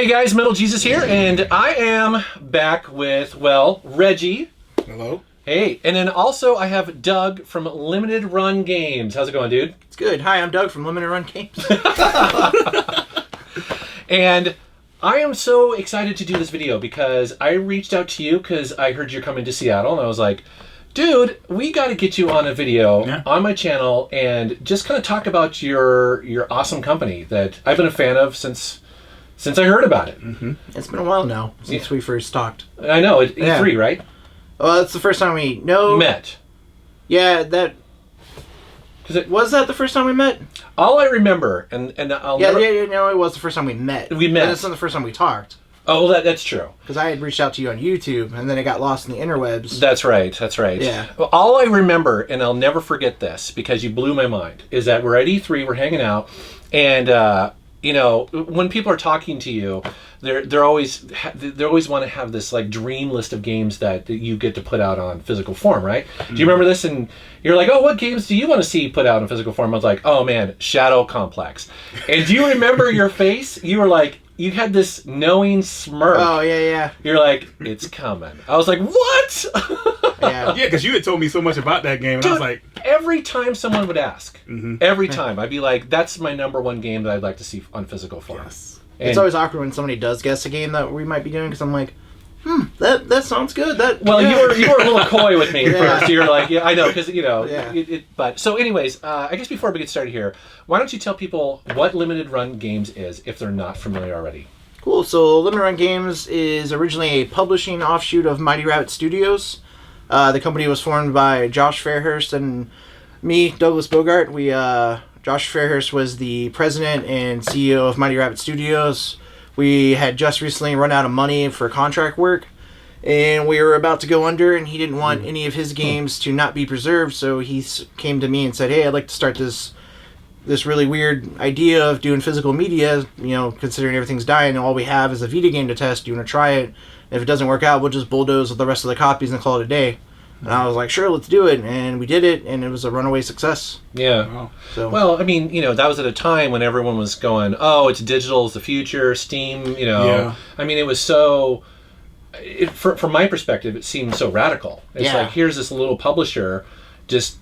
Hey guys, Metal Jesus here, and I am back with, well, Reggie. Hello. Hey, and then also I have Doug from Limited Run Games. How's it going, dude? It's good. Hi, I'm Doug from Limited Run Games. And I am so excited to do this video because I reached out to you because I heard you're coming to Seattle, and I was like, dude, we got to get you on a video on my channel and just kind of talk about your awesome company that I've been a fan of since I heard about it. Mm-hmm. It's been a while now since we first talked. I know, at E3, right? Well, that's the first time we met. Yeah, was that the first time we met? All I remember, and I'll never... no, it was the first time we met. We met. And it's not the first time we talked. Oh, well, that's true. Because I had reached out to you on YouTube, and then it got lost in the interwebs. That's right. Yeah. Well, all I remember, and I'll never forget this, because you blew my mind, is that we're at E3, we're hanging out, and, you know, when people are talking to you, they always want to have this, like, dream list of games that you get to put out on physical form, right? Mm-hmm. Do you remember this? And you're like, oh, what games do you want to see put out in physical form? I was like, oh, man, Shadow Complex. And do you remember your face? You were like... You had this knowing smirk. Oh, yeah. You're like, it's coming. I was like, what? Yeah, because you had told me so much about that game, and Dude, I was like... Every time someone would ask, every time, I'd be like, that's my #1 game that I'd like to see on physical form. Yes. It's always awkward when somebody does guess a game that we might be doing, because I'm like, that sounds good. You were a little coy with me at first. You're like, yeah, I know, because, you know, Yeah. But, so anyways, I guess before we get started here, why don't you tell people what Limited Run Games is, if they're not familiar already? Cool. So Limited Run Games is originally a publishing offshoot of Mighty Rabbit Studios. The company was formed by Josh Fairhurst and me, Douglas Bogart. Josh Fairhurst was the president and CEO of Mighty Rabbit Studios. We had just recently run out of money for contract work, and we were about to go under, and he didn't want any of his games to not be preserved, so he came to me and said, hey, I'd like to start this really weird idea of doing physical media, you know, considering everything's dying and all we have is a Vita game to test. Do you want to try it? And if it doesn't work out, we'll just bulldoze the rest of the copies and call it a day. And I was like, sure, let's do it. And we did it, and it was a runaway success. Yeah. Wow. So, well, I mean, you know, that was at a time when everyone was going, oh, it's digital, it's the future, Steam, you know. Yeah. I mean, it was so... from my perspective, it seemed so radical. It's like, here's this little publisher just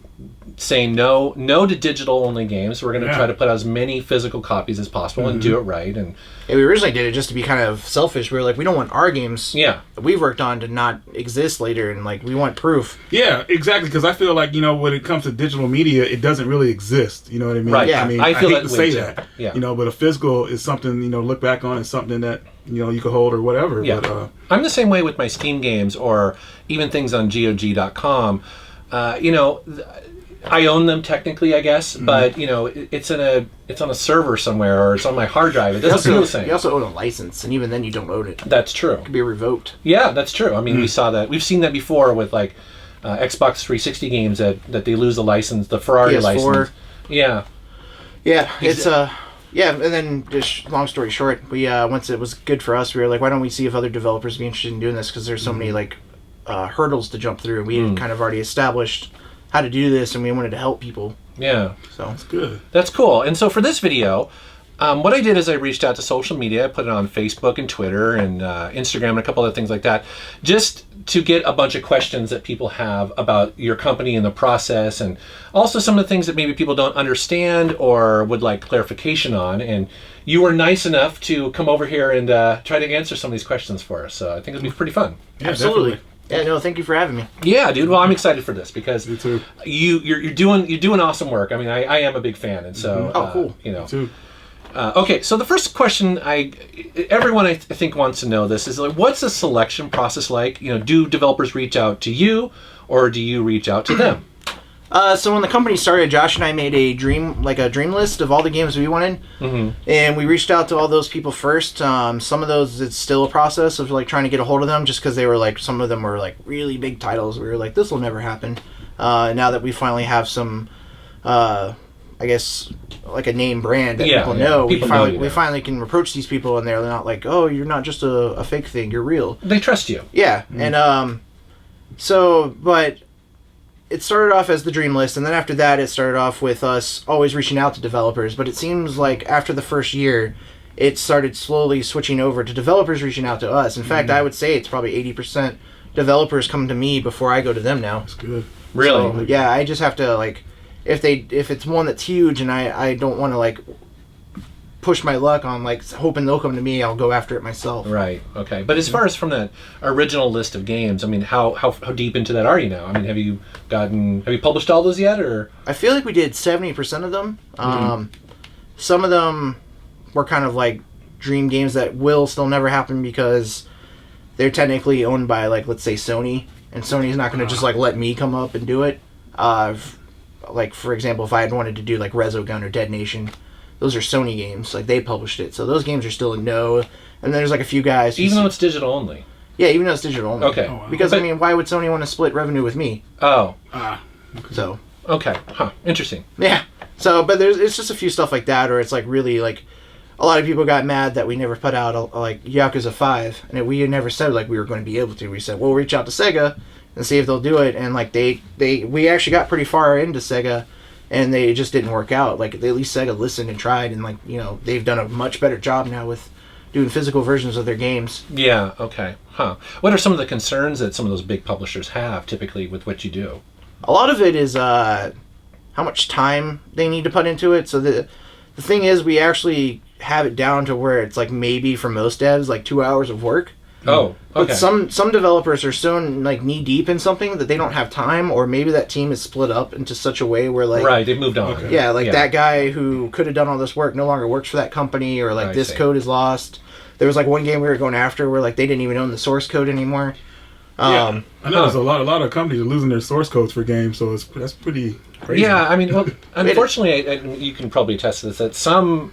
saying no to digital-only games. We're going to try to put out as many physical copies as possible and do it right. And we originally did it just to be kind of selfish. We were like, we don't want our games that we've worked on to not exist later, and like we want proof. Yeah, exactly. Because I feel like, you know, when it comes to digital media, it doesn't really exist. You know what I mean? Right. Yeah. I mean, I feel hate that to say too. that. Yeah. You know, but a physical is something, you know, look back on as something that, you know, you could hold or whatever. Yeah. But, I'm the same way with my Steam games or even things on GOG.com. You know, I own them technically, I guess, but you know, it's on a server somewhere or it's on my hard drive. It doesn't feel the same. You also own a license, and even then you don't own it. That's true. It could be revoked. Yeah, that's true. I mean, we saw that. We've seen that before with like Xbox 360 games that they lose the license, the Ferrari PS4. license. Yeah. Yeah, it's and then just long story short, we once it was good for us, we were like, why don't we see if other developers would be interested in doing this, because there's so many like hurdles to jump through, and we had kind of already established how to do this, and we wanted to help people. Yeah. So that's good. That's cool. And so for this video, what I did is I reached out to social media. I put it on Facebook and Twitter and Instagram and a couple other things like that, just to get a bunch of questions that people have about your company and the process, and also some of the things that maybe people don't understand or would like clarification on. And you were nice enough to come over here and try to answer some of these questions for us. So I think it'll be pretty fun. Yeah, absolutely. Definitely. Yeah, no, thank you for having me. Yeah, dude. Well, I'm excited for this because Me too. You're doing awesome work. I mean, I am a big fan, and so cool. You know. Me too. Okay, so the first question everyone I think wants to know this is like, what's the selection process like? You know, do developers reach out to you, or do you reach out to them? So when the company started, Josh and I made a dream list of all the games we wanted, and we reached out to all those people first. Some of those, it's still a process of like trying to get a hold of them, just because they were like, some of them were like really big titles. We were like, this will never happen. Now that we finally have some, I guess, like a name brand that people know, we finally can approach these people, and they're not like, oh, you're not just a fake thing, you're real. They trust you. Yeah, and but it started off as the dream list, and then after that it started off with us always reaching out to developers. But it seems like after the first year, it started slowly switching over to developers reaching out to us. In fact, I would say it's probably 80% developers come to me before I go to them now. That's good. Really? So, yeah, I just have to, like, if it's one that's huge and I don't want to, like, push my luck on, like, hoping they'll come to me, I'll go after it myself. Right. Okay. But as far as from that original list of games, I mean, how deep into that are you now? I mean, have you published all those yet, or? I feel like we did 70% of them. Some of them were kind of like dream games that will still never happen because they're technically owned by, like, let's say Sony, and Sony's not going to just, like, let me come up and do it. Like, for example, if I had wanted to do, like, Resogun or Dead Nation, those are Sony games. Like, they published it. So those games are still a no. And then there's, like, a few guys... Even though it's digital only? Yeah, even though it's digital only. Okay. Oh, wow. Because, I mean, why would Sony want to split revenue with me? Oh. Okay. So... Okay. Huh. Interesting. Yeah. So, but it's just a few stuff like that, or it's, like, really, like... A lot of people got mad that we never put out, like, Yakuza 5. And we never said, like, we were going to be able to. We said, we'll reach out to Sega and see if they'll do it. And, like, we actually got pretty far into Sega... And they just didn't work out. Like, at least Sega listened and tried, and, like, you know, they've done a much better job now with doing physical versions of their games. Yeah, okay. Huh. What are some of the concerns that some of those big publishers have, typically, with what you do? A lot of it is how much time they need to put into it. So the thing is, we actually have it down to where it's, like, maybe for most devs, like, 2 hours of work. Oh, okay. But some developers are so, like, knee deep in something that they don't have time, or maybe that team is split up into such a way where, like, right, they've moved on. Okay. yeah, like that guy who could have done all this work no longer works for that company, or, like, this code is lost. There was, like, one game we were going after where, like, they didn't even own the source code anymore. I know there's a lot of companies are losing their source codes for games, so that's pretty crazy. Yeah, I mean, well, unfortunately, you can probably attest to this, that some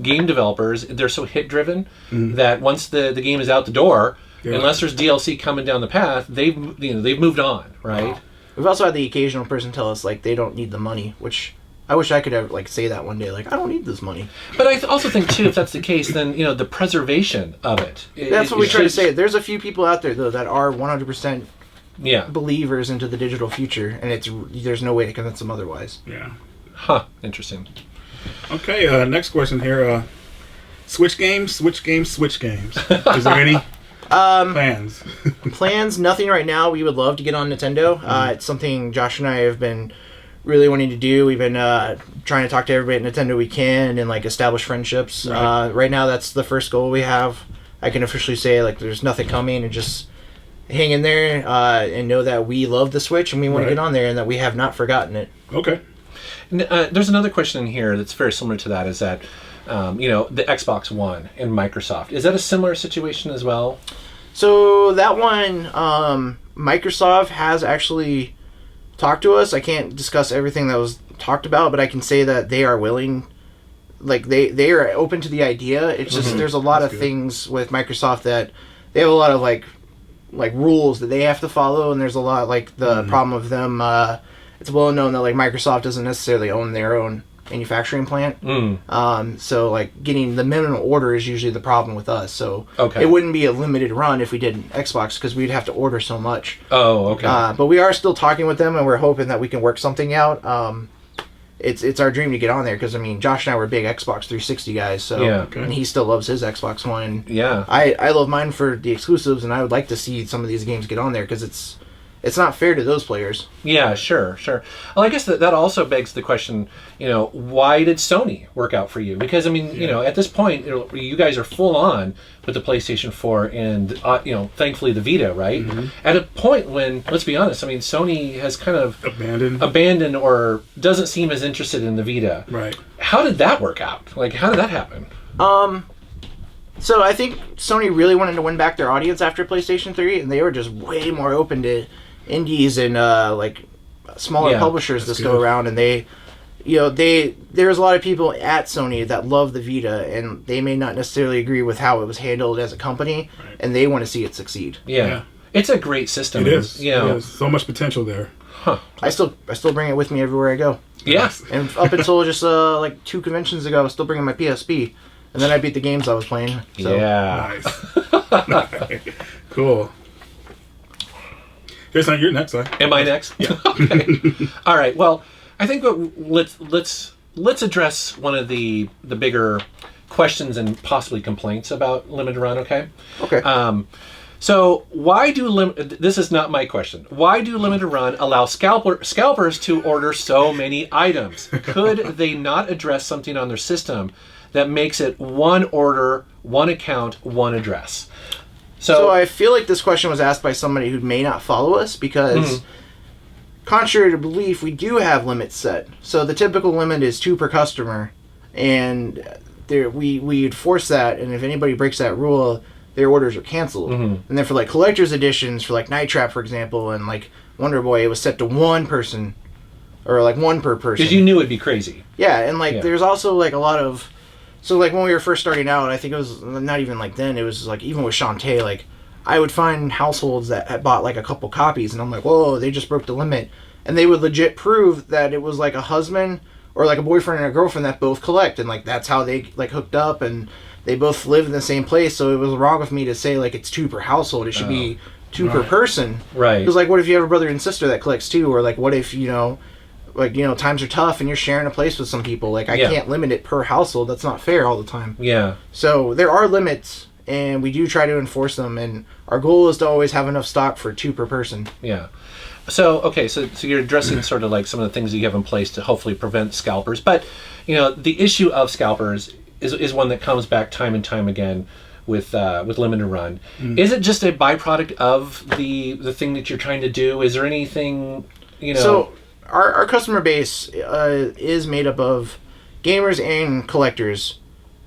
game developers, they're so hit driven that once the game is out the door, unless there's DLC coming down the path, they've moved on, right? Wow. We've also had the occasional person tell us, like, they don't need the money, which I wish I could have, like, say that one day, like, I don't need this money. But I also think too, if that's the case, then, you know, the preservation of it. That's what we try to say. There's a few people out there, though, that are 100% believers into the digital future, and there's no way to convince them otherwise. Yeah. Huh. Interesting. Okay, next question here. Switch games. Is there any plans? Plans? Nothing right now. We would love to get on Nintendo. It's something Josh and I have been really wanting to do. We've been trying to talk to everybody at Nintendo we can and, like, establish friendships. Right now, that's the first goal we have. I can officially say, like, there's nothing coming, and just hang in there and know that we love the Switch and we want to get on there, and that we have not forgotten it. Okay. There's another question in here that's very similar to that, is that, you know, the Xbox One and Microsoft. Is that a similar situation as well? So that one, Microsoft has actually talked to us. I can't discuss everything that was talked about, but I can say that they are willing, like, they are open to the idea. It's just there's a lot of things with Microsoft that they have a lot of, like rules that they have to follow, and there's a lot, like, the problem of them, it's well known that, like, Microsoft doesn't necessarily own their own manufacturing plant. So, like, getting the minimum order is usually the problem with us. So it wouldn't be a limited run if we did Xbox, because we'd have to order so much. Oh, okay. But we are still talking with them, and we're hoping that we can work something out. It's our dream to get on there, because, I mean, Josh and I were big Xbox 360 guys, so and he still loves his Xbox One. Yeah. I love mine for the exclusives, and I would like to see some of these games get on there, because it's not fair to those players. Yeah, sure. Well, I guess that also begs the question, you know, why did Sony work out for you? Because, I mean, you know, at this point, you guys are full on with the PlayStation 4 and, you know, thankfully the Vita, right? At a point when, let's be honest, I mean, Sony has kind of abandoned or doesn't seem as interested in the Vita. Right. How did that work out? Like, how did that happen? So I think Sony really wanted to win back their audience after PlayStation 3, and they were just way more open to indies and like smaller publishers this go around, and they, you know, there's a lot of people at Sony that love the Vita, and they may not necessarily agree with how it was handled as a company, and they want to see it succeed. Yeah. It's a great system. It is. You know. It is. So much potential there. Huh. I still bring it with me everywhere I go. Yeah. And up until just like 2 conventions ago, I was still bringing my PSP, and then I beat the games I was playing. So. Yeah. Nice. Cool. Here's you're next, huh? Am I next? Yeah. Okay. All right. Well, I think let's address one of the bigger questions and possibly complaints about limited run. Okay. Okay. So why do this is not my question. Why do limited run allow scalpers to order so many items? Could they not address something on their system that makes it one order, one account, one address? So I feel like this question was asked by somebody who may not follow us because, contrary to belief, we do have limits set. So the typical limit is 2 per customer, and we'd force that. And if anybody breaks that rule, their orders are canceled. And then for like collector's editions, for like Night Trap, for example, and like Wonder Boy, it was set to 1 person, or like 1 per person. Because you knew it'd be crazy. Yeah, and like there's also like a lot of. So, like, when we were first starting out, I think it was not even like then, it was like, even with Shantae, like, I would find households that had bought like a couple copies, and I'm like, whoa, they just broke the limit. And they would legit prove that it was like a husband or like a boyfriend and a girlfriend that both collect, and like that's how they like hooked up, and they both live in the same place. So it was wrong of me to say like it's 2 per household. It should be 2 per person. Right. Because, like, what if you have a brother and sister that collects too? Or, like, what if, times are tough and you're sharing a place with some people. Like, I can't limit it per household. That's not fair all the time. Yeah. So there are limits, and we do try to enforce them. And our goal is to always have enough stock for 2 per person. Yeah. So, okay, so you're addressing sort of like some of the things that you have in place to hopefully prevent scalpers. But, the issue of scalpers is one that comes back time and time again with limited run. Is it just a byproduct of the thing that you're trying to do? Is there anything, So our customer base is made up of gamers and collectors,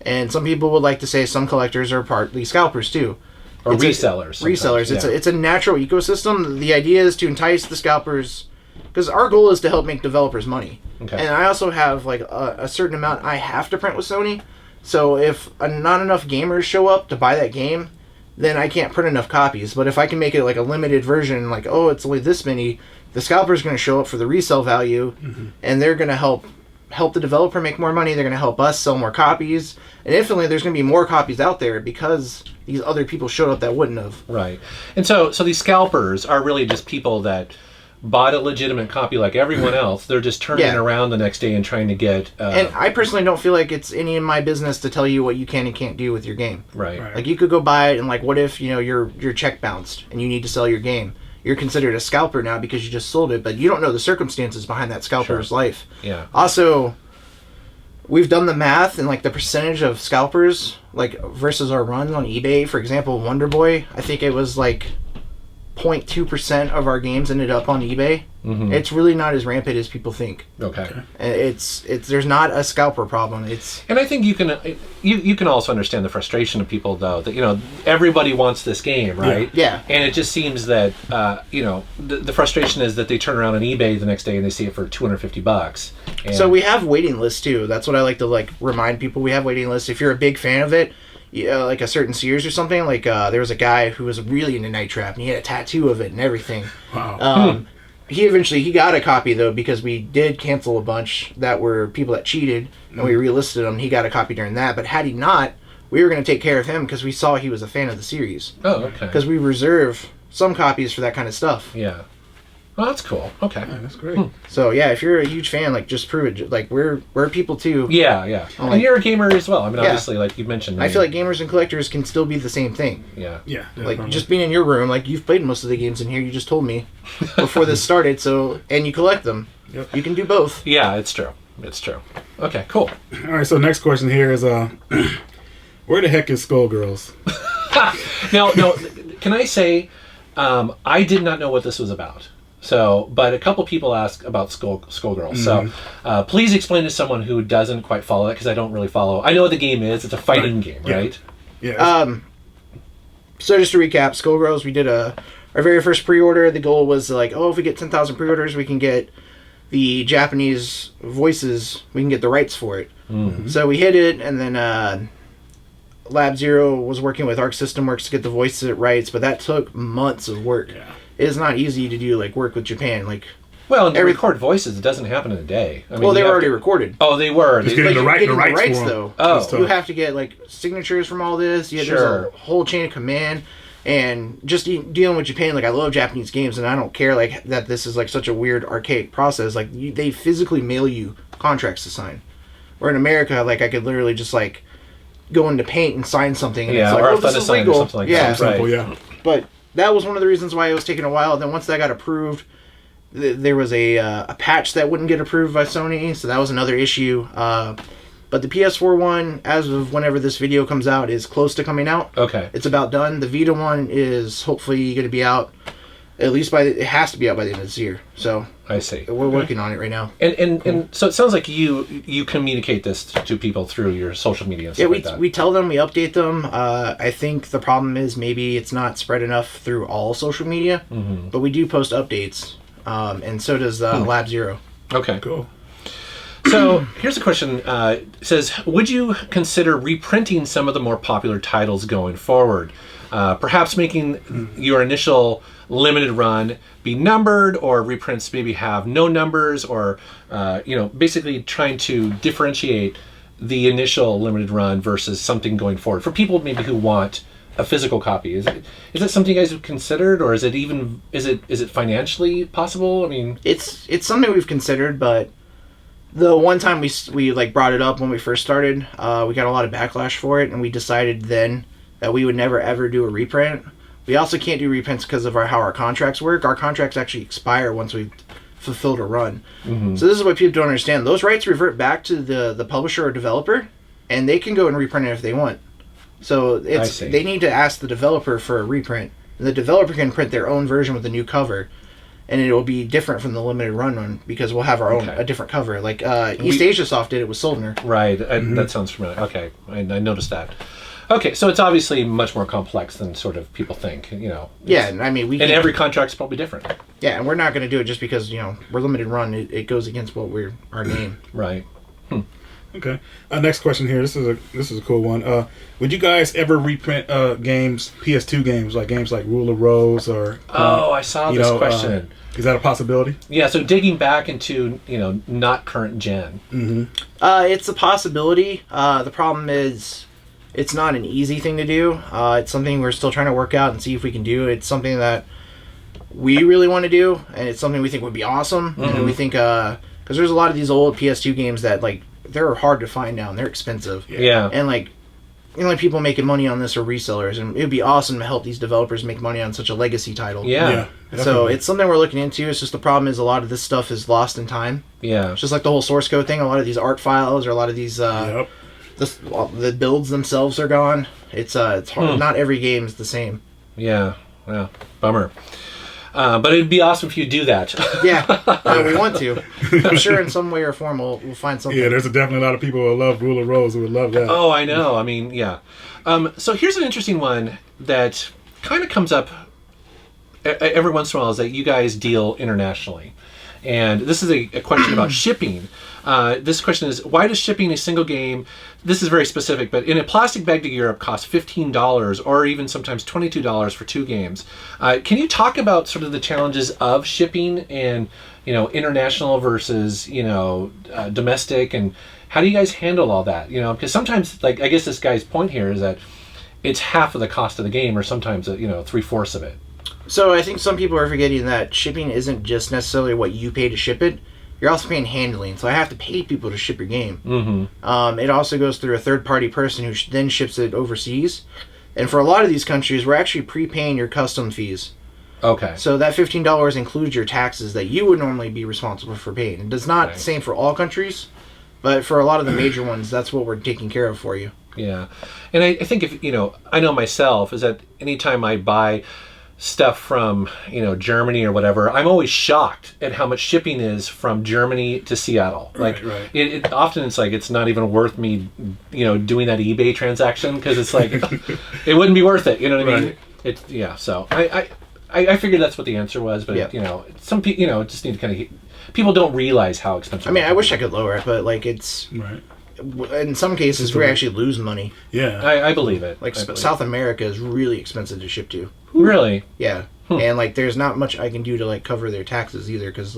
and some people would like to say some collectors are partly scalpers too, or resellers. Resellers. Yeah. It's a natural ecosystem. The idea is to entice the scalpers, because our goal is to help make developers money. Okay. And I also have like a certain amount I have to print with Sony. So if not enough gamers show up to buy that game, then I can't print enough copies. But if I can make it like a limited version, like, oh, it's only this many, the scalper's going to show up for the resale value, and they're going to help the developer make more money. They're going to help us sell more copies, and infinitely there's going to be more copies out there because these other people showed up that wouldn't have. Right. And so these scalpers are really just people that bought a legitimate copy like everyone else. They're just turning it around the next day and trying to get... and I personally don't feel like it's any of my business to tell you what you can and can't do with your game. Right. Like, you could go buy it, and like, what if, your check bounced and you need to sell your game? You're considered a scalper now because you just sold it, but you don't know the circumstances behind that scalper's life. Yeah. Also, we've done the math, and like the percentage of scalpers like versus our runs on eBay. For example, Wonder Boy, I think it was like 0.2% of our games ended up on eBay. It's really not as rampant as people think. Okay. It's there's not a scalper problem. And I think you can also understand the frustration of people, though, that everybody wants this game, right? Yeah. And it just seems that the frustration is that they turn around on eBay the next day and they see it for $250. And so we have waiting lists too. That's what I like to remind people. We have waiting lists. If you're a big fan of it, like a certain Sears or something, like there was a guy who was really into Night Trap, and he had a tattoo of it and everything. Wow. He got a copy though, because we did cancel a bunch that were people that cheated, and we relisted them. He got a copy during that, but had he not, we were going to take care of him because we saw he was a fan of the series. Oh, okay. Because we reserve some copies for that kind of stuff. Yeah. Well, that's cool. Okay. Yeah, that's great. So yeah, if you're a huge fan, just prove it. Like, we're people too. Yeah. And you're a gamer as well. I mean, obviously, like you mentioned. I feel like gamers and collectors can still be the same thing. Yeah. Yeah. Like, just being in your room, like, you've played most of the games in here, you just told me before this started, and you collect them. Yep. You can do both. Yeah, it's true. Okay, cool. All right, so next question here is, where the heck is Skullgirls? Now, can I say, I did not know what this was about. So, but a couple people asked about Skullgirls. So, please explain to someone who doesn't quite follow it, because I don't really follow. I know what the game is. It's a fighting game, right? Yeah. So just to recap, Skullgirls, we did our very first pre-order. The goal was like, if we get 10,000 pre-orders, we can get the Japanese voices. We can get the rights for it. So we hit it, and then Lab Zero was working with Arc System Works to get the voice rights, but that took months of work. Yeah. It is not easy to do work with Japan. Well, and to record voices, it doesn't happen in a day. I mean, they were already recorded. Oh, they were. Just getting the rights though. Oh, you have to get signatures from all this. There's a whole chain of command, and just dealing with Japan. I love Japanese games, and I don't care that this is such a weird archaic process. They physically mail you contracts to sign. Where in America, I could literally just go into Paint and sign something. And Yeah, it's like, or a this is Thundersign or legal. something like Yeah. that. Right. Simple, yeah. But that was one of the reasons why it was taking a while. Then once that got approved, there was a patch that wouldn't get approved by Sony, so that was another issue. But the PS4 one, as of whenever this video comes out, is close to coming out. Okay. It's about done. The Vita one is hopefully going to be out, at least it has to be out by the end of this year. So I see. we're working on it right now. And so it sounds like you communicate this to people through your social media and stuff like that. We tell them, we update them. I think the problem is maybe it's not spread enough through all social media, but we do post updates, and so does Lab Zero. Okay. Cool. So here's a question. It says, would you consider reprinting some of the more popular titles going forward? Perhaps making your initial limited run be numbered, or reprints maybe have no numbers, or basically trying to differentiate the initial limited run versus something going forward for people maybe who want a physical copy. Is it something you guys have considered, or is it financially possible? I mean, It's something we've considered, but the one time we like brought it up when we first started, we got a lot of backlash for it, and we decided then that we would never ever do a reprint. We also can't do reprints because of how our contracts work. Our contracts actually expire once we've fulfilled a run. So this is what people don't understand. Those rights revert back to the publisher or developer, and they can go and reprint it if they want. So they need to ask the developer for a reprint. And the developer can print their own version with a new cover, and it will be different from the limited run one because we'll have our own a different cover. Like East Asia Soft did it with Soldner. Right. That sounds familiar. Okay, I noticed that. Okay, so it's obviously much more complex than sort of people think. Yeah, I mean and every contract's probably different. Yeah, and we're not going to do it just because we're limited run. It goes against what our name. Right. Okay. Next question here. This is a cool one. Would you guys ever reprint games, PS2 games, like Rule of Rose or? I saw this question. Is that a possibility? Yeah. So digging back into not current gen. It's a possibility. The problem is, it's not an easy thing to do. It's something we're still trying to work out and see if we can do. It's something that we really want to do, and it's something we think would be awesome. And we think because there's a lot of these old PS2 games that they're hard to find now and they're expensive. Yeah. And the only people making money on this are resellers, and it would be awesome to help these developers make money on such a legacy title. Yeah. So it's something we're looking into. It's just the problem is a lot of this stuff is lost in time. Yeah. It's just like the whole source code thing. A lot of these art files or a lot of these the builds themselves are gone. It's hard. Not every game is the same. Yeah. Well, bummer. But it'd be awesome if you do that. Yeah, we want to. I'm sure in some way or form we'll find something. Yeah, there's definitely a lot of people who love Rule of Rose who would love that. Oh, I know. I mean, yeah. So here's an interesting one that kind of comes up every once in a while, is that you guys deal internationally. And this is a question about shipping. This question is, why does shipping a single game, this is very specific, but in a plastic bag to Europe costs $15 or even sometimes $22 for 2 games? Can you talk about sort of the challenges of shipping and, international versus, domestic, and how do you guys handle all that? Because sometimes, I guess this guy's point here is that it's half of the cost of the game, or sometimes, 3/4 of it. So I think some people are forgetting that shipping isn't just necessarily what you pay to ship it. You're also paying handling. So I have to pay people to ship your game. It also goes through a third-party person who then ships it overseas. And for a lot of these countries, we're actually prepaying your custom fees. Okay. So that $15 includes your taxes that you would normally be responsible for paying. It does not the same for all countries, but for a lot of the major ones, that's what we're taking care of for you. Yeah. And I think if, I know myself, is that anytime I buy stuff from Germany or whatever, I'm always shocked at how much shipping is from Germany to Seattle. Right. It often it's not even worth me doing that eBay transaction, because it's like it wouldn't be worth it. You know what I mean? So I figured that's what the answer was, but some people just need to kind of, people don't realize how expensive. I mean, I wish I could lower it, but it's in some cases we actually lose money. Yeah, I believe it. South America is really expensive to ship to. Really? Yeah. And there's not much I can do to cover their taxes either, because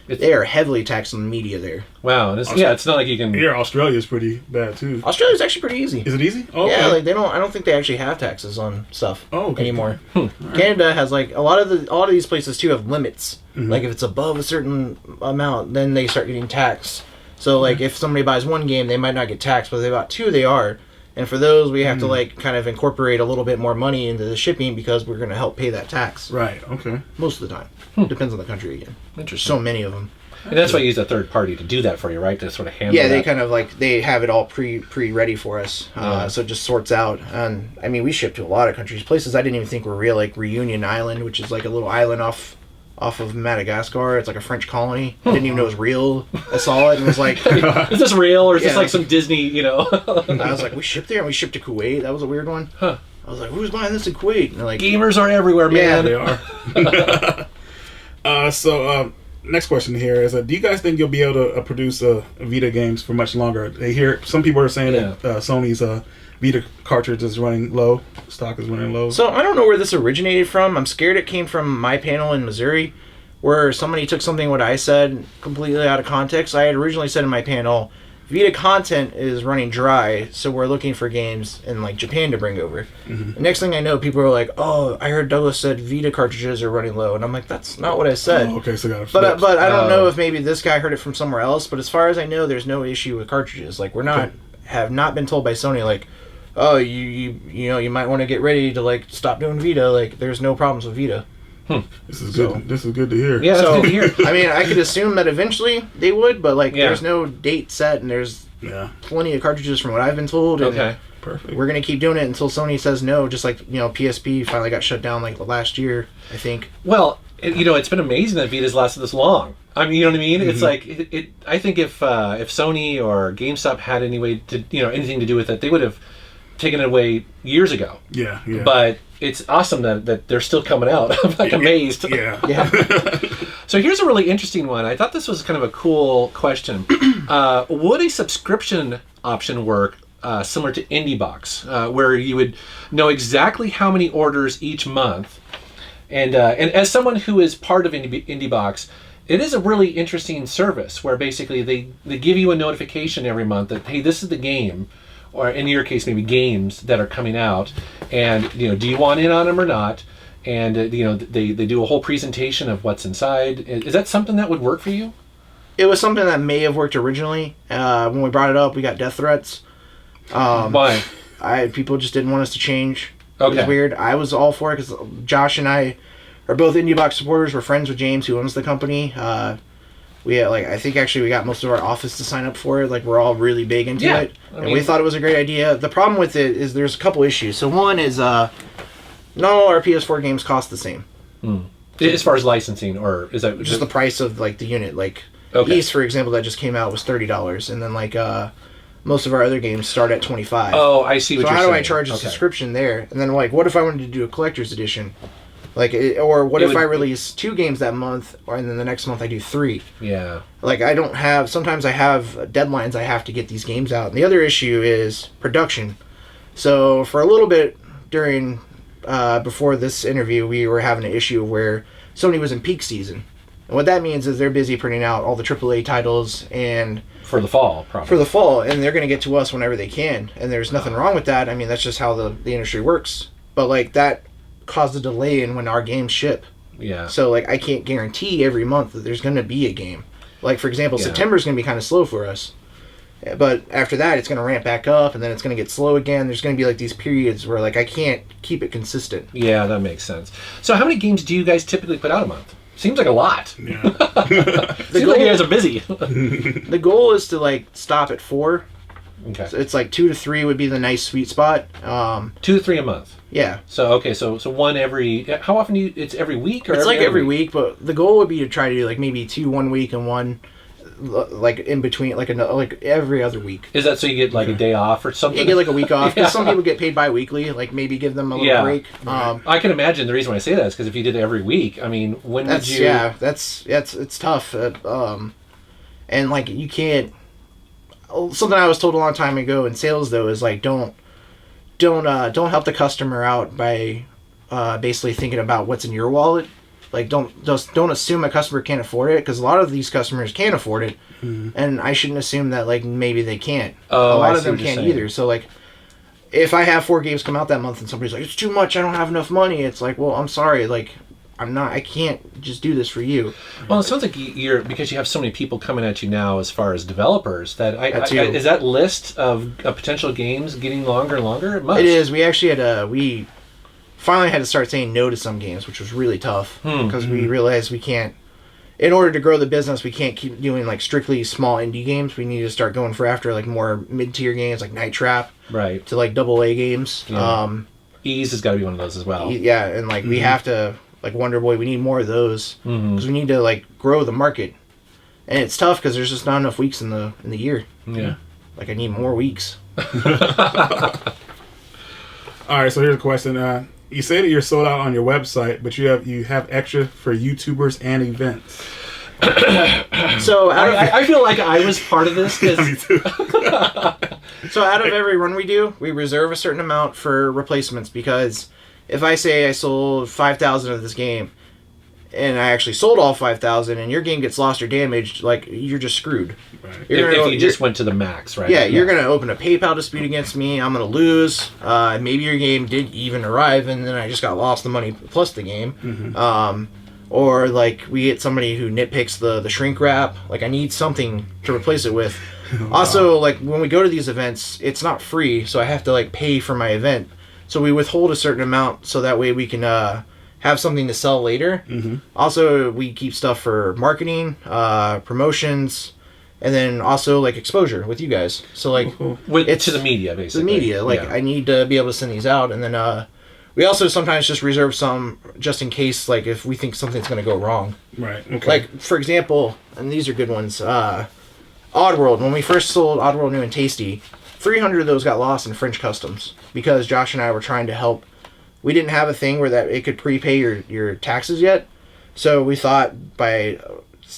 they are heavily taxed on the media there. Wow. It's not like you can. Here, Australia's pretty bad too. Australia's actually pretty easy. Is it easy? Oh, yeah, okay. I don't think they actually have taxes on stuff anymore. Right. Canada has a lot of these places too have limits. If it's above a certain amount, then they start getting taxed. So if somebody buys one game, they might not get taxed, but if they bought 2, they are. And for those, we have to like kind of incorporate a little bit more money into the shipping because we're going to help pay that tax. Right. Okay. Most of the time. Depends on the country again. Interesting. So many of them. And that's why you use a third party to do that for you, right? To sort of handle Yeah, they that. kind of like, they have it all pre-ready for us. So it just sorts out. And I mean, we ship to a lot of countries. Places I didn't even think were real, like Reunion Island, which is like a little island off of Madagascar. It's like a French colony. I didn't even know it was real. I saw it and was like... Is this real or is this Yeah. like some Disney, you know? I was like, we shipped there and we shipped to Kuwait. That was a weird one. Huh. I was like, who's buying this in Kuwait? And they're like, Gamers are everywhere, Yeah, man. They are. Next question here is: do you guys think you'll be able to produce Vita games for much longer? They hear some people are saying that Sony's Vita cartridge is running low, stock is running low. So I don't know where this originated from. I'm scared it came from my panel in Missouri, where somebody took something what I said completely out of context. I had originally said in my panel, Vita content is running dry, so we're looking for games in like Japan to bring over. The next thing I know, people are like, "Oh, I heard Douglas said Vita cartridges are running low," and I'm like, "That's not what I said." Oh, okay, so got it. But I don't know if maybe this guy heard it from somewhere else. But as far as I know, there's no issue with cartridges. Like have not been told by Sony like, "Oh, you know you might want to get ready to like stop doing Vita." Like there's no problems with Vita. This is good. This is good to hear. Yeah, that's good to hear. I mean, I could assume that eventually they would, but like there's no date set, and there's plenty of cartridges from what I've been told. And Okay. Perfect. we're gonna keep doing it until Sony says no. Just like PSP finally got shut down like last year, I think. Well, it's been amazing that Vita's lasted this long. I mean, you know what I mean? It's like I think if Sony or GameStop had any way to anything to do with it, they would have taken it away years ago. Yeah. But it's awesome that they're still coming out. I'm like amazed. Yeah. So here's a really interesting one. I thought this was kind of a cool question. Would a subscription option work similar to IndieBox, where you would know exactly how many orders each month? And as someone who is part of IndieBox, it is a really interesting service where basically they give you a notification every month that, hey, this is the game, or in your case maybe games that are coming out, and do you want in on them or not? And they do a whole presentation of what's inside. Is that something that would work for you? It was something that may have worked originally. When we brought it up, we got death threats. Why? People just didn't want us to change. Okay. It was weird. I was all for it because Josh and I are both IndieBox supporters. We're friends with James, who owns the company. I think actually we got most of our office to sign up for it. Like we're all really big into it, and we thought it was a great idea. The problem with it is there's a couple issues. So one is not all our PS4 games cost the same. As far as licensing, or is that Just the price of like the unit. Like East, for example, that just came out was $30, and then like most of our other games start at $25. Oh, I see what So you're how saying. do I charge a subscription there? And then like, what if I wanted to do a collector's edition? Or what if I release 2 games that month, and then the next month I do 3? Yeah. Like I don't have. Sometimes I have deadlines. I have to get these games out. And the other issue is production. So for a little bit during before this interview, we were having an issue where Sony was in peak season. And what that means is they're busy printing out all the AAA titles and For the fall, probably. for the fall, and they're going to get to us whenever they can. And there's nothing wrong with that. I mean, that's just how the industry works. But like that caused a delay in when our games ship. Yeah. So like I can't guarantee every month that there's going to be a game. Like for example, September is going to be kind of slow for us. But after that, it's going to ramp back up, and then it's going to get slow again. There's going to be like these periods where like I can't keep it consistent. Yeah, that makes sense. So how many games do you guys typically put out a month? Seems like a lot. Yeah. Seems like you guys are busy. The goal is to like stop at 4. Okay. So it's like 2 to 3 would be the nice sweet spot. 2 to 3 a month. Yeah. So okay, so one every. How often do you? It's every week or It's every like every week, but the goal would be to try to do like maybe 2 one week and 1 like in between, like every other week. Is that so you get like a day off or something? You get like a week off because some people get paid bi-weekly. Like maybe give them a little break. I can imagine the reason why I say that is because if you did it every week, I mean, when would you? Yeah, it's tough. And like you can't. Something I was told a long time ago in sales though is like don't help the customer out by basically thinking about what's in your wallet. Like don't assume a customer can't afford it, because a lot of these customers can't afford it, and I shouldn't assume that like maybe they can't. A lot of them can't either. So like, if I have 4 games come out that month and somebody's like, it's too much, I don't have enough money, it's like, well, I'm sorry, like I can't just do this for you. Well, it sounds like you're, because you have so many people coming at you now as far as developers, that is that list of potential games getting longer and longer? It must. It is. We actually we finally had to start saying no to some games, which was really tough because we realized we can't, in order to grow the business, we can't keep doing like strictly small indie games. We need to start going for after like more mid-tier games like Night Trap, right, to like AA games. Yeah. Ease has got to be one of those as well. Yeah, and like we have to, like Wonder Boy, we need more of those because we need to like grow the market, and it's tough because there's just not enough weeks in the year. Yeah, like I need more weeks. All right, so here's a question. You say that you're sold out on your website, but you have extra for YouTubers and events. So I feel like I was part of this. Yeah, me too. So out of every run we do, we reserve a certain amount for replacements, because if I say I sold 5,000 of this game, and I actually sold all 5,000, and your game gets lost or damaged, like, you're just screwed. Right. If you just went to the max, right? Yeah, you're going to open a PayPal dispute against me, I'm going to lose, maybe your game did even arrive, and then I just got lost the money plus the game. Or, like, we get somebody who nitpicks the shrink wrap, like, I need something to replace it with. Also, like, when we go to these events, it's not free, so I have to, like, pay for my event. So we withhold a certain amount so that way we can have something to sell later. Also, we keep stuff for marketing, promotions, and then also, like, exposure with you guys. So, like, to the media, basically. The media. Like, I need to be able to send these out, and then we also sometimes just reserve some just in case, like, if we think something's going to go wrong. Right, okay. Like, for example, and these are good ones, Oddworld. When we first sold Oddworld New and Tasty, 300 of those got lost in French Customs because Josh and I were trying to help. We didn't have a thing where that it could prepay your taxes yet, so we thought by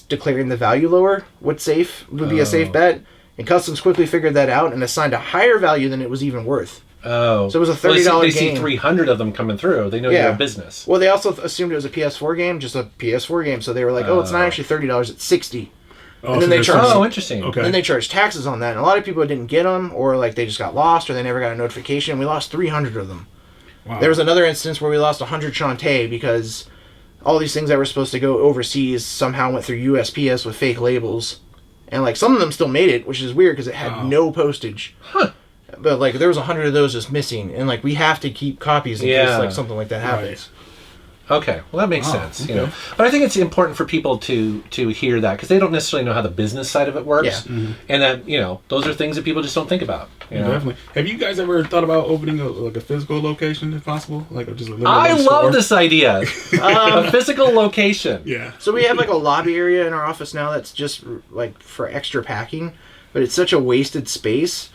declaring the value lower would be a safe bet, and Customs quickly figured that out and assigned a higher value than it was even worth. Oh. So it was a $30 they game. see 300 of them coming through. They know you're a business. Well, they also assumed it was a PS4 game, just a PS4 game, so they were like, oh, it's not actually $30, it's $60. And then they charged. Oh, interesting. Okay. Then they charged taxes on that, and a lot of people didn't get them, or like they just got lost, or they never got a notification. We lost 300 of them. Wow. There was another instance where we lost 100 Shantae because all these things that were supposed to go overseas somehow went through USPS with fake labels, and like some of them still made it, which is weird because it had no postage. Huh. But like there was 100 of those just missing, and like we have to keep copies in case like something like that happens. Okay, well that makes sense, you know. But I think it's important for people to hear that because they don't necessarily know how the business side of it works, and that those are things that people just don't think about. You know? Definitely. Have you guys ever thought about opening a physical location if possible, like just a I love this idea, a physical location. Yeah. So we have like a lobby area in our office now that's just like for extra packing, but it's such a wasted space.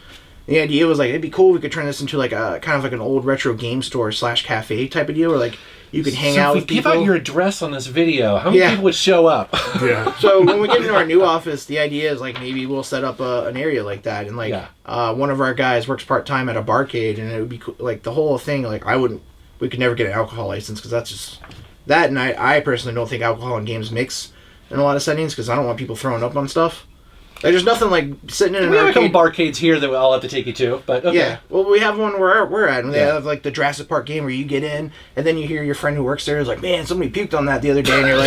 The idea was like it'd be cool if we could turn this into like a kind of like an old retro game store / cafe type of deal where like you could hang out with people. Give out your address on this video. How many people would show up? Yeah. So when we get into our new office, the idea is like maybe we'll set up an area like that, and like one of our guys works part-time at a barcade, and it would be like the whole thing. Like we could never get an alcohol license because that's just that, and I personally don't think alcohol and games mix in a lot of settings because I don't want people throwing up on stuff. Like, there's nothing like sitting in an arcade. We have a couple barcades here that I'll have to take you to, but okay. Yeah, well, we have one where we're at, and they have like the Jurassic Park game where you get in, and then you hear your friend who works there is like, "Man, somebody puked on that the other day," and you're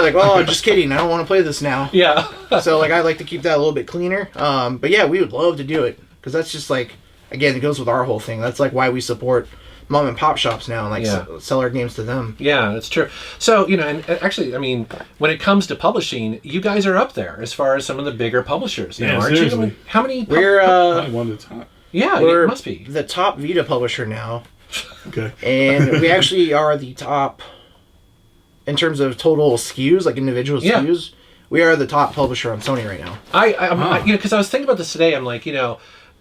like, "Oh, just kidding, I don't want to play this now." Yeah. So like, I like to keep that a little bit cleaner. But yeah, we would love to do it because that's just like, again, it goes with our whole thing. That's like why we support mom and pop shops now and like sell our games to them. Yeah, that's true. So, and actually, I mean, when it comes to publishing, you guys are up there as far as some of the bigger publishers. Yeah, aren't seriously. you? How many? We're one of the top. Yeah, we're it must be the top Vita publisher now. Okay. And we actually are the top in terms of total SKUs, like individual SKUs. We are the top publisher on Sony right now. Because I was thinking about this today. I'm like,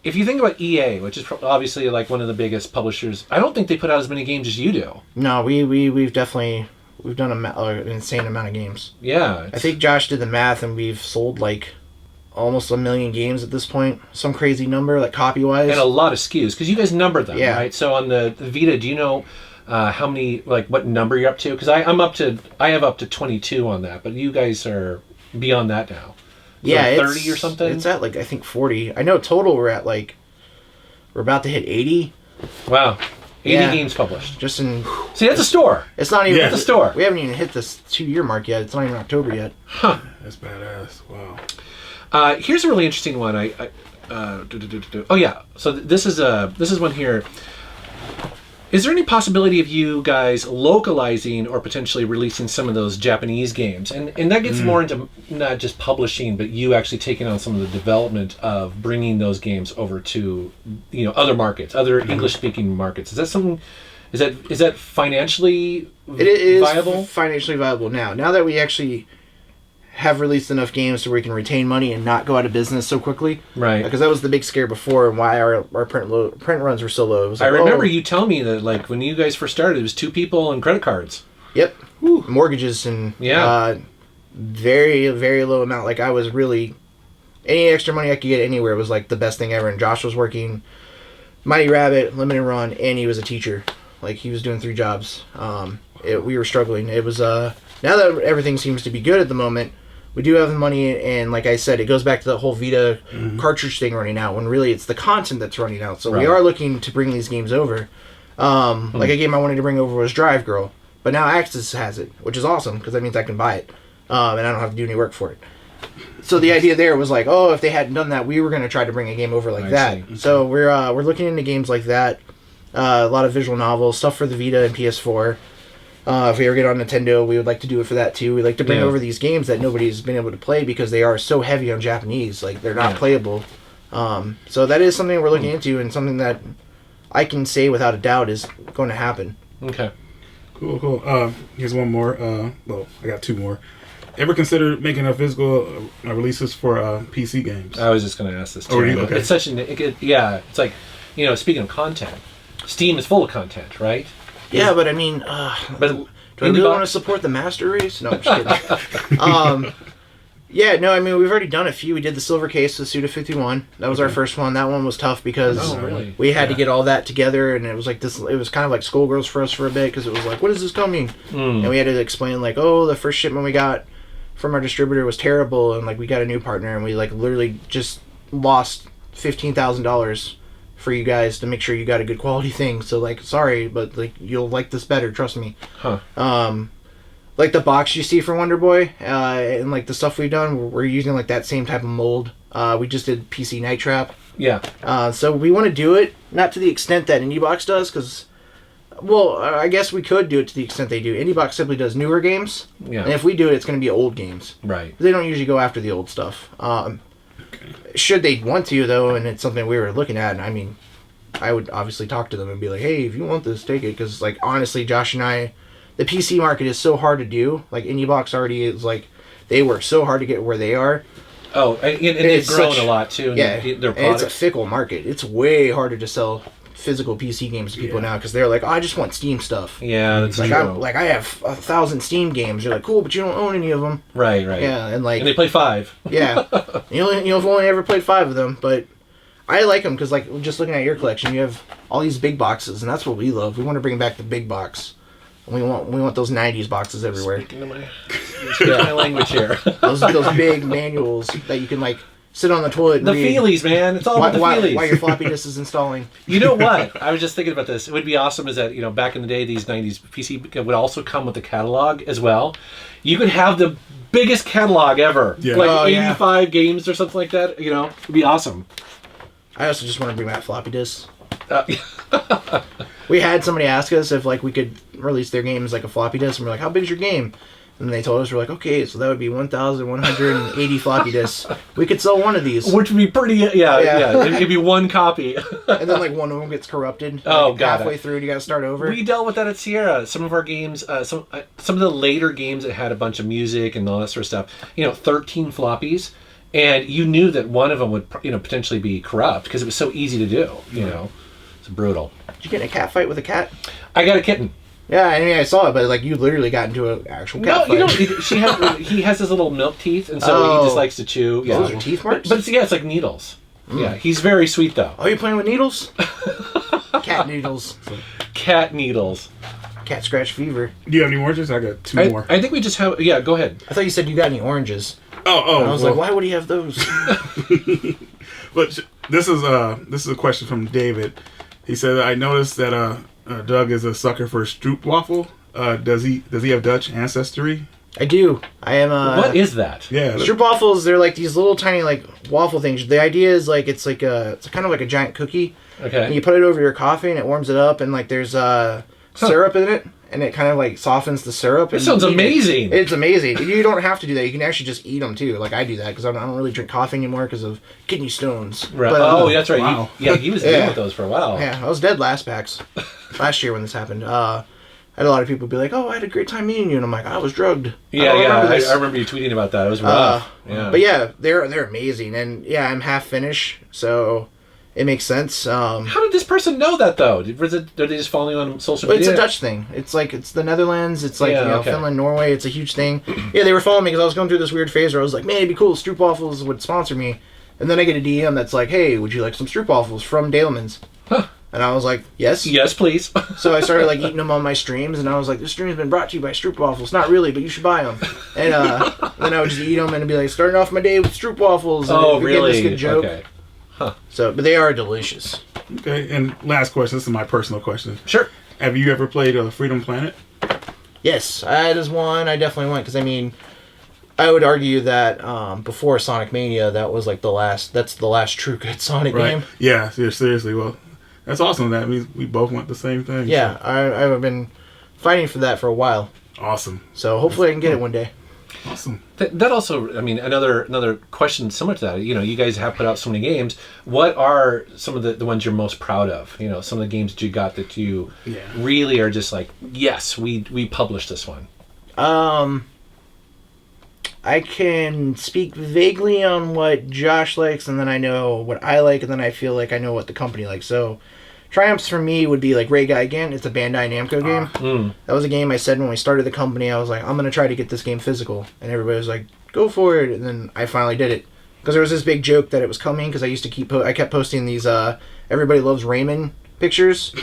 if you think about EA, which is obviously like one of the biggest publishers, I don't think they put out as many games as you do. No, we've done an insane amount of games. Yeah. I think Josh did the math, and we've sold like almost 1 million games at this point. Some crazy number, like copy-wise. And a lot of SKUs, because you guys number them, right? So on the Vita, do you know how many, like what number you're up to? Because I have up to 22 on that, but you guys are beyond that now. Yeah, like 30 or something? It's at like, I think 40. I know total we're about to hit 80. Wow. 80 games published. Just in... See, that's a store. It's not even... That's a store. We haven't even hit this 2-year mark yet. It's not even October yet. Huh. That's badass. Wow. Here's a really interesting one. Oh yeah. So this is one here. Is there any possibility of you guys localizing or potentially releasing some of those Japanese games? And that gets more into not just publishing, but you actually taking on some of the development of bringing those games over to, other markets, other English-speaking markets. Is that something? Is that financially viable? It is financially viable now. Now that we actually have released enough games so we can retain money and not go out of business so quickly. Right. Because that was the big scare before and why our print runs were so low. It was like, I remember you telling me that when you guys first started, it was 2 people and credit cards. Yep. Whew. Mortgages and very, very low amount. I was really... Any extra money I could get anywhere was the best thing ever. And Josh was working Mighty Rabbit, Limited Run, and he was a teacher. He was doing 3 jobs. We were struggling. It was... now that everything seems to be good at the moment... We do have the money, and like I said, it goes back to the whole Vita cartridge thing running out, when really it's the content that's running out. So we are looking to bring these games over. Like a game I wanted to bring over was Drive Girl, but now Axis has it, which is awesome, because that means I can buy it, and I don't have to do any work for it. So the idea there was if they hadn't done that, we were going to try to bring a game over like that. See. So we're looking into games like that, a lot of visual novels, stuff for the Vita and PS4. If we ever get on Nintendo, we would like to do it for that too. We like to bring over these games that nobody's been able to play because they are so heavy on Japanese. They're not playable. So that is something we're looking into, and something that I can say without a doubt is going to happen. Okay. Cool. Here's one more. I got 2 more. Ever consider making a physical releases for PC games? I was just going to ask this too. Okay. It's such it's speaking of content, Steam is full of content, right? Yeah, but I mean, do I really want to support the master race? No, I'm just kidding. Yeah, no, I mean, we've already done a few. We did the silver case with Suda 51. That was our first one. That one was tough because we had to get all that together, and it was this. It was kind of like Skullgirls for us for a bit, because it was what is this coming? And we had to explain the first shipment we got from our distributor was terrible, and we got a new partner, and we literally just lost $15,000 for you guys to make sure you got a good quality thing. So sorry, but you'll like this better, trust me. Huh. The box you see from Wonder Boy, and the stuff we've done, we're using that same type of mold. We just did PC Night Trap. Yeah. So we want to do it, not to the extent that IndieBox does, because I guess we could do it to the extent they do. IndieBox simply does newer games. Yeah. And if we do it, it's going to be old games. Right. They don't usually go after the old stuff. Should they want to, though, and it's something we were looking at, and I mean, I would obviously talk to them and be like, hey, if you want this, take it, because, honestly, Josh and I, the PC market is so hard to do. IndieBox already is, they work so hard to get where they are. Oh, and they've grown a lot, too. Yeah, their and it's a fickle market. It's way harder to sell physical PC games to people now, because they're like, I just want Steam stuff. Yeah, that's true. I have 1,000 Steam games. You're like, cool, but you don't own any of them. Right. Yeah, and and they play 5. Yeah, you've only ever played 5 of them, but I like them because just looking at your collection, you have all these big boxes, and that's what we love. We want to bring back the big box. We want those 90s boxes everywhere. Speaking my language here. those big manuals that you can sit on the toilet and read. Feelies, man. It's all about the feelies. While your floppy disk is installing. You know what? I was just thinking about this. It would be awesome is that, back in the day, these 90s PC would also come with a catalog as well. You could have the biggest catalog ever. Yeah. 85 games or something like that. It would be awesome. I also just want to bring back floppy disks. We had somebody ask us if we could release their games a floppy disk, and we're like, how big is your game? And they told us, we're like, okay, so that would be 1,180 floppy disks. We could sell one of these. Which would be pretty, yeah. It'd be one copy. And then one of them gets corrupted. Halfway through, and you got to start over. We dealt with that at Sierra. Some of our games, some of the later games that had a bunch of music and all that sort of stuff, 13 floppies. And you knew that one of them would, potentially be corrupt because it was so easy to do, It's brutal. Did you get in a cat fight with a cat? I got a kitten. Yeah, I mean, I saw it, but you literally got into an actual cat fight. He has his little milk teeth, and so he just likes to chew. Yeah. Those are teeth marks? But it's like needles. Yeah, he's very sweet, though. Oh, you playing with needles? Cat needles. Cat needles. Cat scratch fever. Do you have any oranges? I got 2 more. I think we just have... Yeah, go ahead. I thought you said you got any oranges. Oh. And I was like, why would he have those? But this is a question from David. He said, I noticed that Doug is a sucker for stroopwafel. Does he have Dutch ancestry? I do. I am. What is that? Yeah, stroopwafels. They're like these little tiny like waffle things. The idea is like it's kind of like a giant cookie. Okay. And you put it over your coffee and it warms it up and like there's syrup in it and it kind of like softens the syrup. That sounds amazing. It's amazing. You don't have to do that. You can actually just eat them too. Like I do that because I don't really drink coffee anymore because of kidney stones. Right. But, That's right. Wow. He was dealing with those for a while. Yeah, I was dead last year when this happened. I had a lot of people be like, "Oh, I had a great time meeting you," and I'm like, "I was drugged." I remember you tweeting about that. It was rough. But yeah, they're amazing, and yeah, I'm half Finnish, so it makes sense. How did this person know that though? Are they just following you on social media? It's a Dutch thing. It's the Netherlands. It's like Finland, Norway. It's a huge thing. Yeah, they were following me because I was going through this weird phase where I was like, "Man, it'd be cool if Stroopwafels would sponsor me," and then I get a DM that's like, "Hey, would you like some Stroopwafels from Dalemans?" Huh. And I was like, yes. Yes, please. So I started like eating them on my streams, and I was like, this stream's been brought to you by Stroopwafels. Not really, but you should buy them. And then I would just eat them and be like, starting off my day with Stroopwafels. Oh, really? This good joke. Okay. Huh. So, but they are delicious. Okay, and last question. This is my personal question. Sure. Have you ever played Freedom Planet? Yes, that is one I definitely went because I mean, I would argue that before Sonic Mania, that was like that's the last true good Sonic game. Yeah, seriously. Well, that's awesome. That means we both want the same thing. Yeah, so. I've been fighting for that for a while. Awesome. So hopefully I can get it one day. Awesome. That also, I mean, another question similar to that. You know, you guys have put out so many games. What are some of the ones you're most proud of? You know, some of the games that you got that you really are just like, yes, we published this one. I can speak vaguely on what Josh likes, and then I know what I like, and then I feel like I know what the company likes. So, triumphs for me would be like Ray Gaigan. It's a Bandai Namco game. That was a game I said when we started the company. I was like, I'm going to try to get this game physical. And everybody was like, go for it. And then I finally did it. Because there was this big joke that it was coming, because I used to I kept posting these Everybody Loves Raymond pictures.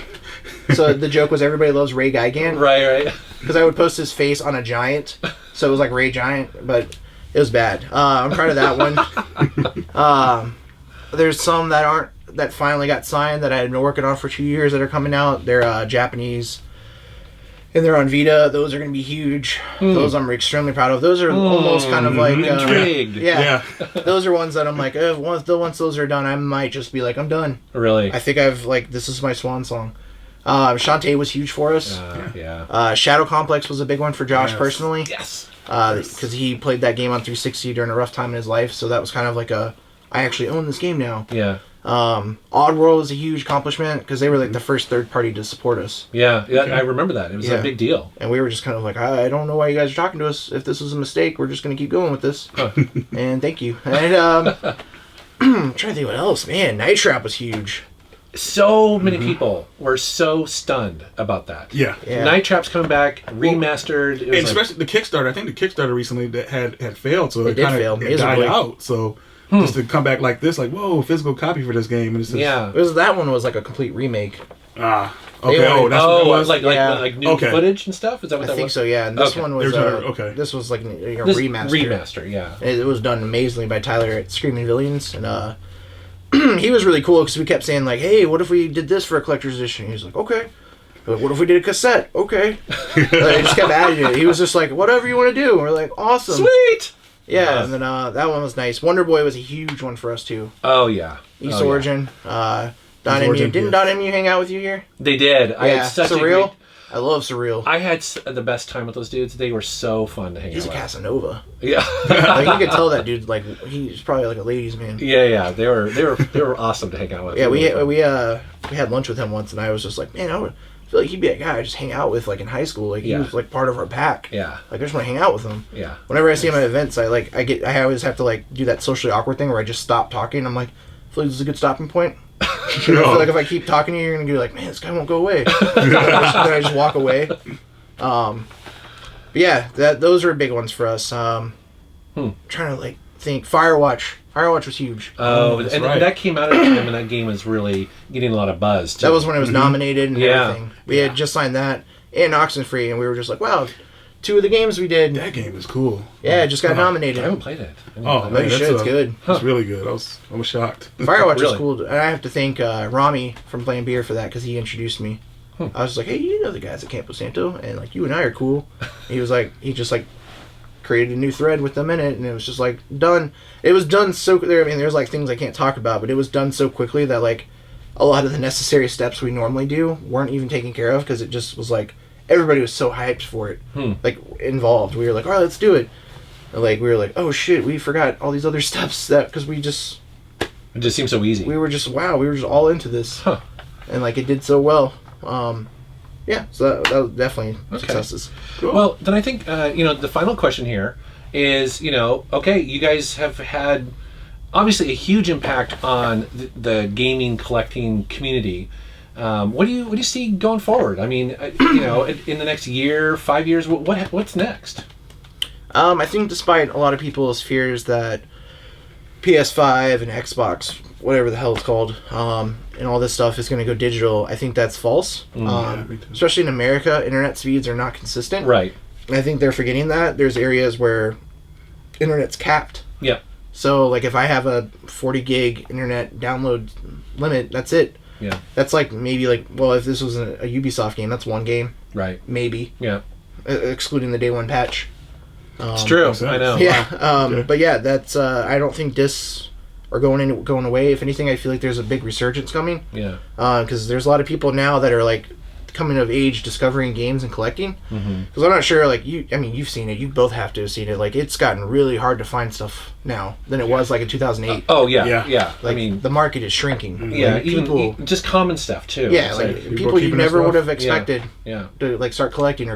So the joke was Everybody Loves Ray Gaigan. Right. Because I would post his face on a giant. So it was like Ray Giant, but it was bad. I'm proud of that one. There's some that finally got signed that I had been working on for 2 years that are coming out. They're Japanese. And they're on Vita. Those are going to be huge. Those I'm extremely proud of. Those are almost kind of like... intrigued. Yeah. Those are ones that I'm like, once those are done, I might just be like, I'm done. Really? I think this is my swan song. Shantae was huge for us. Shadow Complex was a big one for Josh personally. Yes. Because he played that game on 360 during a rough time in his life. So that was kind of like I actually own this game now. Yeah. Oddworld was a huge accomplishment because they were like the first third party to support us. Yeah, I remember that. It was a big deal. And we were just kind of like, I don't know why you guys are talking to us. If this was a mistake, we're just going to keep going with this. And thank you. And I'm trying to think what else. Man, Night Trap was huge. So many people were so stunned about that. Yeah. Night Trap's coming back, remastered. And especially the Kickstarter. I think the Kickstarter recently that had failed, so it kind of died out. So just to come back like this, like, whoa, physical copy for this game. And it's just, that one was like a complete remake. Okay. That's what it was? Like new footage and stuff? Is that what that was? I think so, yeah. And this one was this was like a remaster. Remaster, yeah. It was done amazingly by Tyler at Screaming Villains, and he was really cool because we kept saying like, hey, what if we did this for a collector's edition? He was like, okay. Like, what if we did a cassette? Okay. He just kept adding it. He was just like, whatever you want to do. And we're like, awesome. Sweet! Yeah, and then that one was nice. Wonder Boy was a huge one for us too. Oh yeah. East Origin. Don MU. Didn't Don MU hang out with you here? They did. I had such Surreal. I love Surreal. I had the best time with those dudes. They were so fun to hang out with. He's a Casanova. Yeah. Like you could tell that dude. Like he's probably like a ladies' man. Yeah. They were awesome to hang out with. Yeah, we had lunch with him once, and I was just like, man, I feel like he'd be a guy I just hang out with like in high school. Like he was like part of our pack. Yeah. Like I just want to hang out with him. Yeah. Whenever I see him at events, I always have to like do that socially awkward thing where I just stop talking. I'm like, I feel like this is a good stopping point. I feel like if I keep talking to you, you're gonna be like, man, this guy won't go away. Then I just walk away. But yeah, those were big ones for us. Trying to like think. Firewatch was huge. Oh, and that came out at a time when that game was really getting a lot of buzz too. That was when it was nominated and everything. We had just signed that and Oxenfree, and we were just like, wow, 2 of the games we did. That game is cool. Yeah, it just got nominated. I haven't played it. No, you should. It's good. It's really good. I was shocked. Firewatch is cool. And I have to thank Rami from Playing Beer for that because he introduced me. I was like, hey, you know the guys at Campo Santo, and like you and I are cool. He was like, he just like created a new thread with them in it, and it was just like done. It was done so. I mean, there's like things I can't talk about, but it was done so quickly that like a lot of the necessary steps we normally do weren't even taken care of because it just was like everybody was so hyped for it, like involved. We were like, all right, let's do it. And, like we were like, oh shit, we forgot all these other steps that because we just. It just seems so easy. We were just all into this, and like it did so well. Yeah, so that was definitely successes. Cool. Well, then I think the final question here is okay, you guys have had obviously a huge impact on the gaming collecting community. What do you see going forward? I mean, in the next year, 5 years, what's next? I think despite a lot of people's fears that PS5 and Xbox, whatever the hell it's called, and all this stuff is going to go digital, I think that's false. Especially in America, internet speeds are not consistent. Right. And I think they're forgetting that. There's areas where internet's capped. Yeah. So, like, if I have a 40 gig internet download limit, that's it. Yeah. That's like maybe like, well, if this was a Ubisoft game, that's one game. Right. Maybe. Yeah. Excluding the day one patch. It's true. I know. Yeah. But yeah, that's I don't think discs are going away. If anything, I feel like there's a big resurgence coming. Yeah. Because there's a lot of people now that are like coming of age discovering games and collecting. Because I'm not sure, like you've seen it. You both have to have seen it. Like it's gotten really hard to find stuff now than it was like in 2008. Oh yeah. Like, I mean, the market is shrinking. Yeah, like, even just common stuff too. Yeah, like people you never would have expected. Yeah. To like start collecting.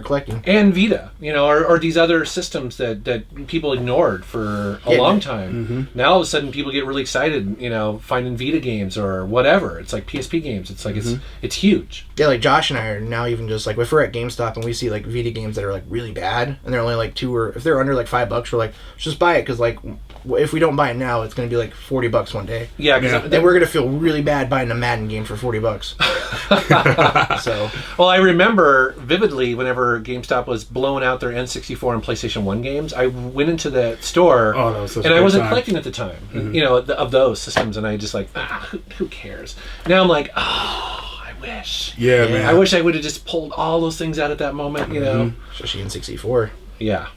And Vita, or these other systems that people ignored for a long time. Now all of a sudden people get really excited, finding Vita games or whatever. It's like PSP games. It's like it's huge. Yeah, like Josh and I are now even just like if we're at GameStop and we see like Vita games that are like really bad and they're only like if they're under like $5, we're like just buy it because like if we don't buy it now, it's going to be like $40 one day. Yeah, then we're going to feel really bad buying a Madden game for $40. So, well, I remember vividly whenever GameStop was blowing out their N64 and PlayStation 1 games, I went into the store and I wasn't collecting at the time, of those systems, and I just like, who cares? Now I'm like, I wish. Yeah, man. I wish I would have just pulled all those things out at that moment, Especially in 64. Yeah.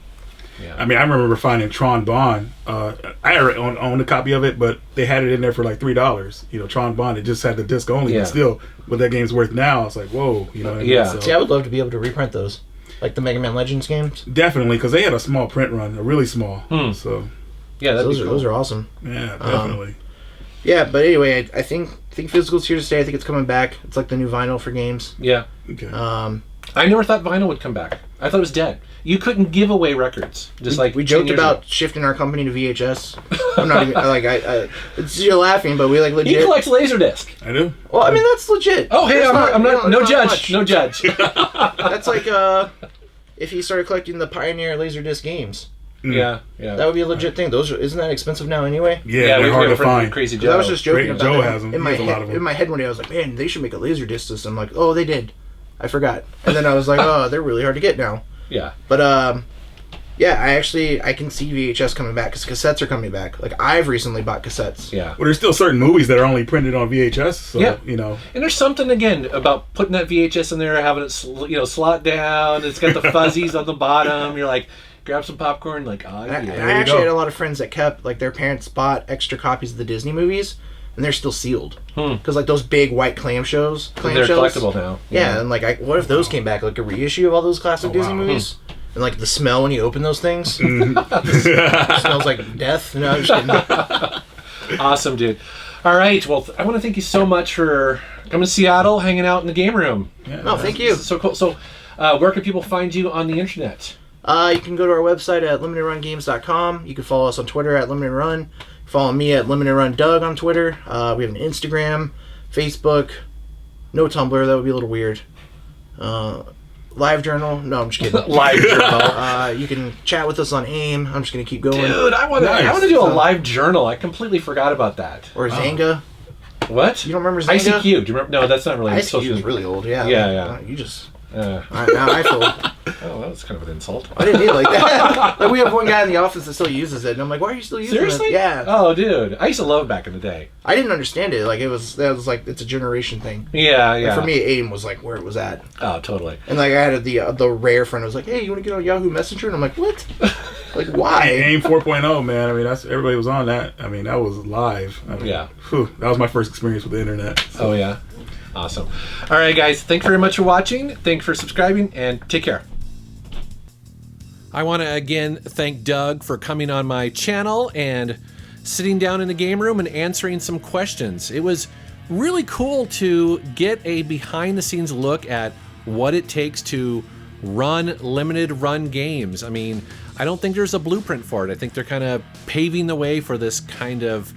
Yeah. I mean, I remember finding Tron Bond. I already owned a copy of it, but they had it in there for like $3. Tron Bond. It just had the disc only, but still, what that game's worth now, it's like, whoa. Yeah. See, I would love to be able to reprint those, like the Mega Man Legends games. Definitely, because they had a small print run, a really small. So. Yeah, those are awesome. Yeah, definitely. Yeah, but anyway, I think physical's here to stay. I think it's coming back. It's like the new vinyl for games. Yeah. Okay. I never thought vinyl would come back. I thought it was dead. You couldn't give away records. Just like we joked about shifting our company to VHS. I'm not even like you're laughing, but we like legit. He collects Laserdisc. I do. Well, I mean that's legit. Oh, hey, I'm not. No judge. No judge. That's like if he started collecting the Pioneer Laserdisc games. Yeah. That would be a legit thing. Isn't that expensive now anyway? Yeah, they're hard to find. Crazy Joe. I was just joking about Joe that. has them. In my head one day, I was like, man, they should make a Laserdisc system. I'm like, oh, they did. I forgot. And then I was like, oh, they're really hard to get now. Yeah. But yeah, I can see VHS coming back because cassettes are coming back. Like I've recently bought cassettes. Yeah. Well, there's still certain movies that are only printed on VHS. So, And there's something again about putting that VHS in there, having it slot down. It's got the fuzzies on the bottom. You're like, grab some popcorn. Like, oh yeah. And I actually had a lot of friends that kept like their parents bought extra copies of the Disney movies. And they're still sealed because like those big white clam shows, they're collectible now. Yeah, and like, what if those came back, like a reissue of all those classic Disney movies, and like the smell when you open those things, it smells like death. No, I'm just kidding. Awesome, dude. All right, well, I want to thank you so much for coming to Seattle, hanging out in the game room. Yeah, no, thank you. So cool. So, where can people find you on the internet? You can go to our website at limitedrungames.com. You can follow us on Twitter at limitedrun. Follow me at limitedrundoug on Twitter. We have an Instagram, Facebook, no Tumblr. That would be a little weird. Live Journal. No, I'm just kidding. Live Journal. You can chat with us on AIM. I'm just gonna keep going. Dude, I want to do a live journal. I completely forgot about that. Or Zanga. What? You don't remember Zanga? ICQ. Do you remember? No, that's not really. ICQ is really old. Yeah. Yeah. You just. Now I feel. Oh, that was kind of an insult. I didn't mean it like that. Like, we have one guy in the office that still uses it, and I'm like, why are you still using Seriously? it? Yeah. Oh, dude. I used to love it back in the day. I didn't understand it. Like, that was like, it's a generation thing. Yeah, Like, for me, AIM was like where it was at. Oh, totally. And like, I had the rare friend who was like, hey, you want to get on Yahoo Messenger? And I'm like, what? Like, why? AIM 4.0, man. I mean, that's everybody was on that. I mean, that was live. I mean, Yeah. That was my first experience with the internet. So. Oh, yeah. Awesome. All right, guys. Thanks very much for watching. Thanks for subscribing, and take care. I want to again thank Doug for coming on my channel and sitting down in the game room and answering some questions. It was really cool to get a behind-the-scenes look at what it takes to run limited run games. I mean, I don't think there's a blueprint for it. I think they're kind of paving the way for this kind of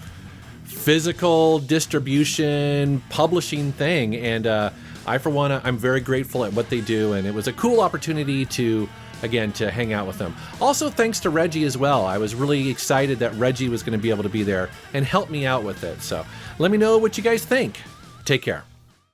physical distribution publishing thing, and I for one, I'm very grateful at what they do, and it was a cool opportunity to hang out with them. Also, thanks to Reggie as well. I was really excited that Reggie was going to be able to be there and help me out with it. So let me know what you guys think. Take care.